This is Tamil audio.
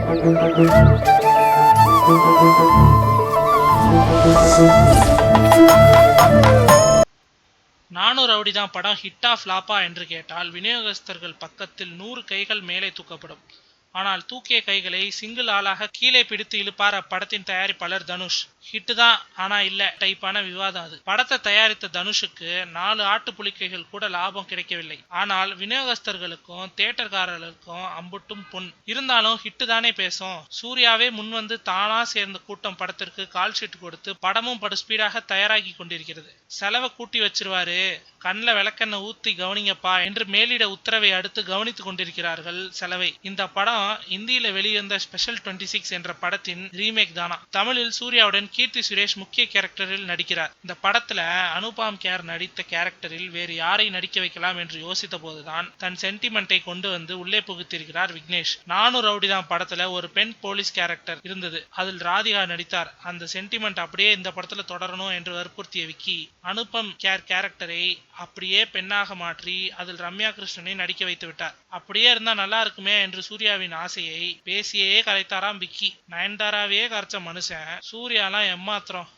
நானும் ரவுடிதான் படம் ஹிட்டா ஃப்ளாப்பா என்று கேட்டால் விநியோகஸ்தர்கள் பக்கத்தில் 100 கைகள் மேலே தூக்கப்படும். ஆனால் தூக்கிய கைகளை சிங்கிள் ஆளாக கீழே பிடித்து இழுப்பார் அப்படத்தின் தயாரிப்பாளர் தனுஷ். ஹிட்டு தான் ஆனா இல்ல டைப்பான விவாதம் அது. படத்தை தயாரித்த தனுஷுக்கு 4 ஆட்டு புலிக்கைகள் கூட லாபம் கிடைக்கவில்லை. ஆனால் விநியோகஸ்தர்களுக்கும் தியேட்டர்காரர்களுக்கும் அம்புட்டும் பொன். இருந்தாலும் ஹிட்டு தானே பேசும். சூர்யாவே முன்வந்து தானா சேர்ந்த கூட்டம் படத்திற்கு கால் ஷீட் கொடுத்து படமும் படு ஸ்பீடாக தயாராகி கொண்டிருக்கிறது. செலவை கூட்டி வச்சிருவாரு, கண்ணில் விளக்கெண்ண ஊத்தி கவனிங்கப்பா என்று மேலிட உத்தரவை அடுத்து கவனித்துக் கொண்டிருக்கிறார்கள் செலவை. இந்த படம் இந்தியில வெளிவந்த ஸ்பெஷல் 26 என்ற படத்தின் ரீமேக் தானா. தமிழில் சூர்யாவுடன் கீர்த்தி சுரேஷ் முக்கிய கேரக்டரில் நடிக்கிறார். இந்த படத்துல அனுபாம் கேர் நடித்த கேரக்டரில் வேறு யாரை நடிக்க வைக்கலாம் என்று யோசித்த போதுதான் தன் சென்டிமெண்டை கொண்டு வந்து உள்ளே புகுத்திருக்கிறார் விக்னேஷ். நானும் ரவுடிதான் படத்துல ஒரு பெண் போலீஸ் கேரக்டர் இருந்தது, அதில் ராதிகா நடித்தார். அந்த சென்டிமெண்ட் அப்படியே இந்த படத்துல தொடரணும் என்று வற்புறுத்திய விக்கி அனுபம் கேர் கேரக்டரை அப்படியே பெண்ணாக மாற்றி அதில் ரம்யா கிருஷ்ணனை நடிக்க வைத்து விட்டார். அப்படியே இருந்தா நல்லா இருக்குமே என்று சூர்யாவின் ஆசையை பேசியே கரைத்தாராம் விக்கி. நயன்தாராவே கரைச்ச மனுஷன் சூர்யாலாம் எம்மாத்திரம்.